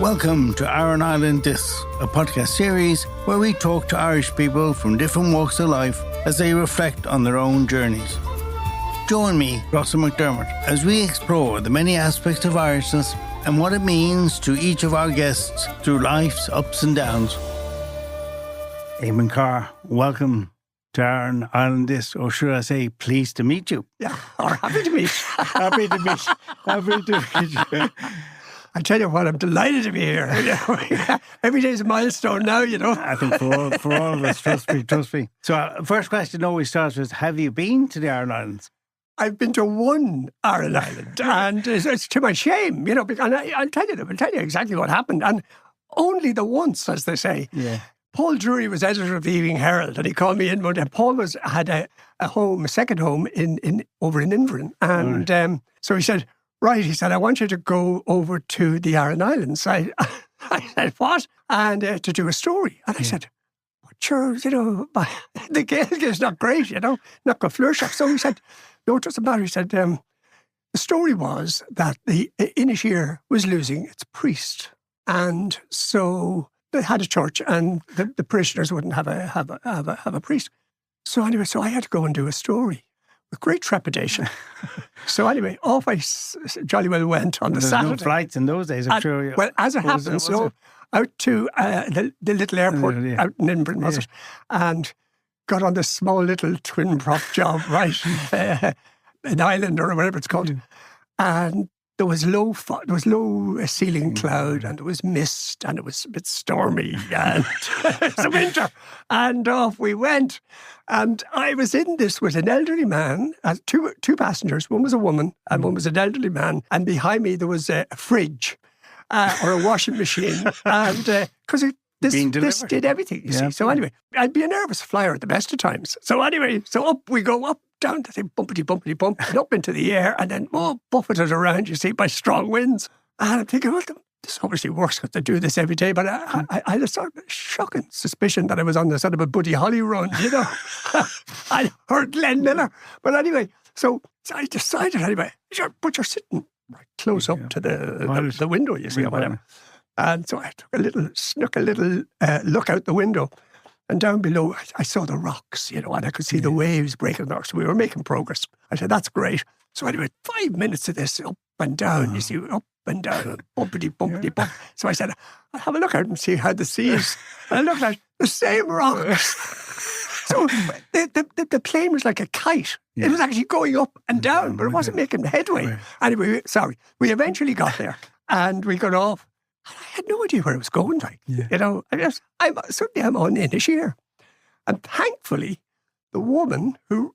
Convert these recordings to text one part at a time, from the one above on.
Welcome to Iron Island This, a podcast series where we talk to Irish people from different walks of life as they reflect on their own journeys. Join me, Russell McDermott, as we explore the many aspects of Irishness and what it means to each of our guests through life's ups and downs. Eamon Carr, welcome to Iron Island This, or should I say, pleased to meet you. Yeah, or happy to meet. Happy to meet you. I tell you what, I'm delighted to be here. Every day is a milestone now, you know. I think for all of us, trust me. So first question always starts with, have you been to the Iron Islands? I've been to one Iron Island, and it's to my shame, you know, and I'll tell you exactly what happened, and only the once, as they say. Yeah. Paul Drury was editor of the Evening Herald, and he called me in one day. Paul had a second home over in Inverness, and so he said, right, he said, I want you to go over to the Iron Islands. I said, what? And to do a story. And I said, but sure, you know, the Gaelic is not great, you know, not going to flourish. So he said, no, it doesn't matter. He said, the story was that the Inisheer was losing its priest. And so they had a church and the parishioners wouldn't have a priest. So anyway, I had to go and do a story. With great trepidation. So anyway, off I jolly well went on the Saturday. No flights in those days, I'm sure. Well, as it happens, out to the little airport out in Inverness, was it? And got on this small little twin prop job, right? An island or whatever it's called. And there was low ceiling cloud, and there was mist, and it was a bit stormy, and it was winter. And off we went. And I was in this with an elderly man, two passengers. One was a woman, and one was an elderly man. And behind me there was a fridge or a washing machine, and because this did everything, you see. So anyway, I'd be a nervous flyer at the best of times. So anyway, up we go, up, down to the bumpity bump, and up into the air, and then buffeted around, you see, by strong winds. And I'm thinking, well, this obviously works because they do this every day. But I had a sort of shocking suspicion that I was on the sort of a Buddy Holly run, you know. I heard Glenn Miller. But anyway, so I decided anyway, but you're sitting right close up to the window, you see, or whatever. And so I snuck a little look out the window. And down below, I saw the rocks, you know, and I could see the waves breaking the rocks. So we were making progress. I said, that's great. So anyway, 5 minutes of this, up and down, you see, up and down, bumpity bump. So I said, I'll have a look out and see how the sea is. And I looked at the same rocks. So the plane was like a kite. Yeah. It was actually going up and down, but it wasn't making headway. Anyway, we eventually got there and we got off. And I had no idea where it was going, like, you know. I'm on Inisheer. And thankfully, the woman who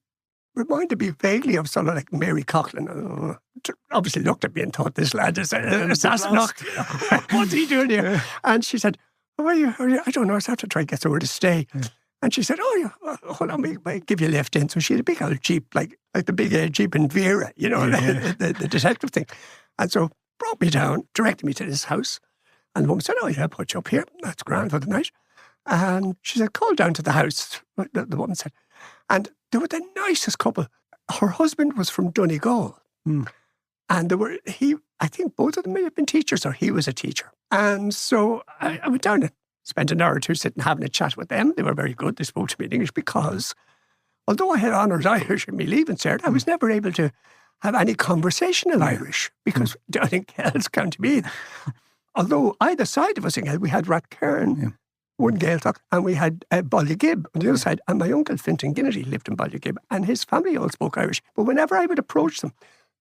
reminded me vaguely of sort of like Mary Coughlin, obviously looked at me and thought, this lad is an assassin. What's he doing here? And she said, how are you? I don't know, I have to try to get somewhere to stay. Yeah. And she said, hold on, I'll give you a lift in. So she had a big old Jeep, like the big Jeep in Vera, you know, the detective thing. And so brought me down, directed me to this house. And the woman said, I'll put you up here. That's grand for the night. And she said, call down to the house, the woman said. And they were the nicest couple. Her husband was from Donegal. And I think both of them may have been teachers, or he was a teacher. And so I went down and spent an hour or two sitting having a chat with them. They were very good. They spoke to me in English because, although I had honours Irish in me leaving cert, I was never able to have any conversation in Irish because down in Kells County Meath. Although either side of us, we had Rathcairn, one Gaeltacht, and we had Ballygib on the other side. And my uncle Fintan Ginnity lived in Ballygib, and his family all spoke Irish. But whenever I would approach them,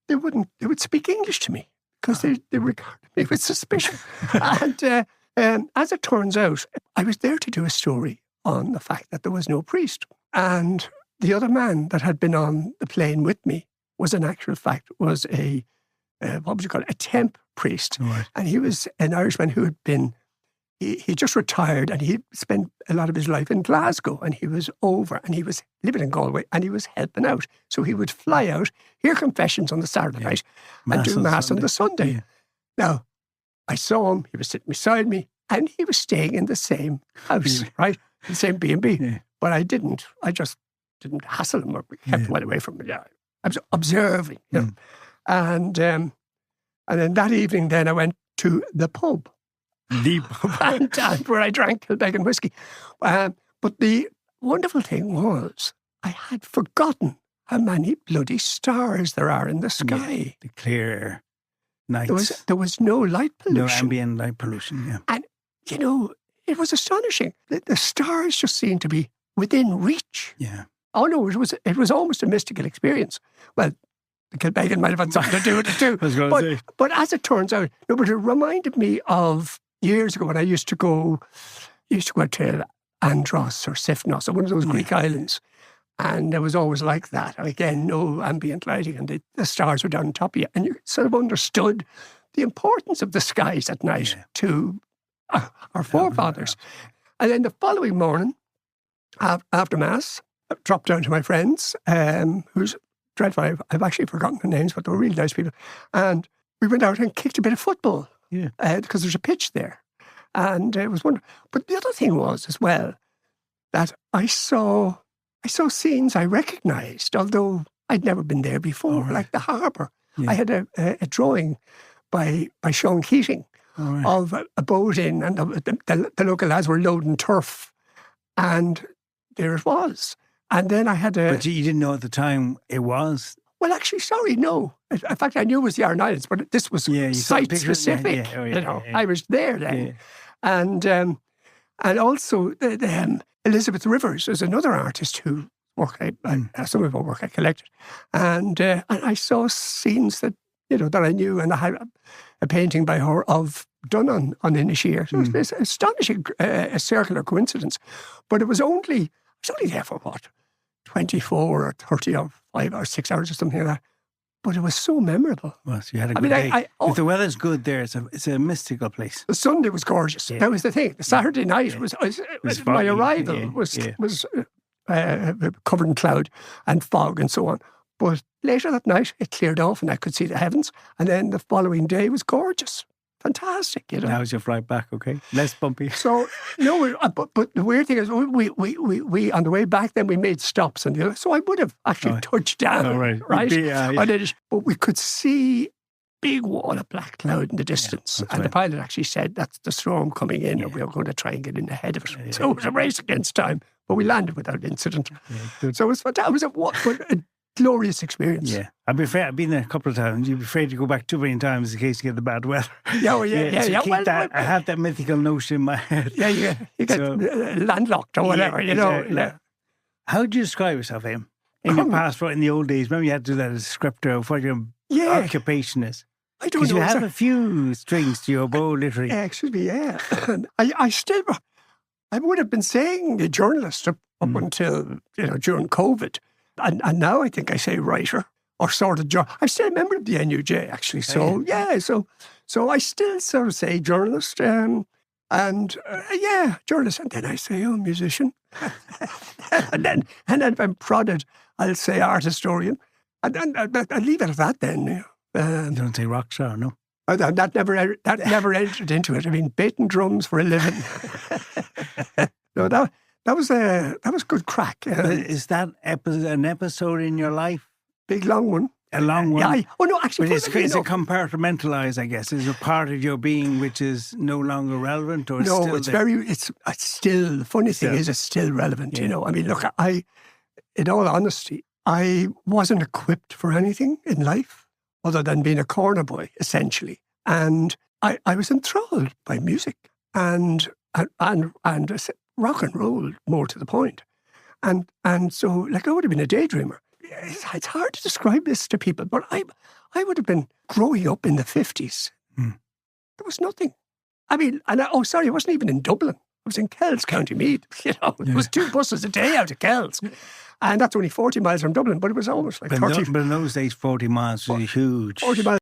they would speak English to me because they regarded me with suspicion. And as it turns out, I was there to do a story on the fact that there was no priest. And the other man that had been on the plane with me was, in actual fact, a temp priest. Right. And he was an Irishman who had been, he just retired, and he spent a lot of his life in Glasgow, and he was over, and he was living in Galway, and he was helping out. So he would fly out, hear confessions on the Saturday night, and do Mass on the Sunday. Yeah. Now, I saw him, he was sitting beside me, and he was staying in the same house, right? The same B&B. Yeah. But I just didn't hassle him or kept well away from him. Yeah. I was observing, you know. And then that evening, then I went to the pub. The pub. and where I drank Kilbeggan whiskey. But the wonderful thing was I had forgotten how many bloody stars there are in the sky. Yeah, the clear nights. There was no light pollution. No ambient light pollution, yeah. And, it was astonishing. The stars just seemed to be within reach. Yeah. Oh, no, it was almost a mystical experience. Well, the Kilbeggan might have had something to do with it too. I was going to say. But as it turns out, but it reminded me of years ago when I used to go to Andros or Sifnos or one of those Greek islands. And it was always like that. Again, no ambient lighting, and the stars were down on top of you. And you sort of understood the importance of the skies at night to our forefathers. And then the following morning, after Mass, I dropped down to my friends, who's dreadful. I've actually forgotten their names, but they were really nice people. And we went out and kicked a bit of football because there's a pitch there. And it was wonderful. But the other thing was as well that I saw scenes I recognised, although I'd never been there before, like the harbour. Yeah. I had a drawing by Sean Keating of a boat in, and the local lads were loading turf, and there it was. And then I had a... But you didn't know at the time it was? Well, actually, sorry, no. In fact, I knew it was the Iron Islands, but this was site-specific. I was there then. Yeah. And also, Elizabeth Rivers is another artist who some of her work I collected. And I saw scenes that I knew, and I had a painting by her of done on Inisheer. So it's astonishing, a circular coincidence. But I was only there for 24 or 30 or 5 or 6 hours or something like that. But it was so memorable. Well, so you had a good day. If the weather's good there, it's a mystical place. The Sunday was gorgeous. Yeah. That was the thing. The Saturday night was my arrival was covered in cloud and fog and so on. But later that night, it cleared off and I could see the heavens. And then the following day was gorgeous. Fantastic, How was your flight back, okay? Less bumpy. So, no, but the weird thing is, we on the way back then, we made stops. So I would have actually touched down, right? Yeah. But we could see big wall of black cloud in the distance. And the pilot actually said, that's the storm coming in, and we were going to try and get in ahead of it. Yeah. So it was a race against time, but we landed without incident. Yeah, so it was fantastic. It was a glorious experience. Yeah. I'd be afraid, I've been there a couple of times. You'd be afraid to go back too many times in case you get the bad weather. I have that mythical notion in my head. Yeah, you get landlocked or whatever, Yeah. How would you describe yourself, Eamon? In your past, in the old days, remember you had to do that as a scripter of what your occupation is? I don't know. Because you have a few strings to your bow, literally. Excuse me, yeah. I would have been saying a journalist up until, during COVID. And now I think I say writer or sort of I'm still a member of the NUJ, actually. So, so I still sort of say journalist and journalist. And then I say, musician. and then if I'm prodded, I'll say art historian. And I'll leave it at that then. You don't say rock star, no? That never entered into it. I mean, baiting drums for a living. No, that was good crack. Is that an episode in your life? Big long one. A long one? Yeah. No, actually. But is it compartmentalised, I guess? Is it part of your being which is no longer relevant? Or no, still it's still, the funny thing is it's still relevant, I mean, look, in all honesty, I wasn't equipped for anything in life other than being a corner boy, essentially. And I was enthralled by music and rock and roll, more to the point. And so, I would have been a daydreamer. It's hard to describe this to people, but I would have been growing up in the 50s. There was nothing. I mean, I wasn't even in Dublin. I was in Kells, County Meath. It was 2 buses a day out of Kells. And that's only 40 miles from Dublin, but it was almost like 30. But in those days, 40 miles was huge. 40 miles.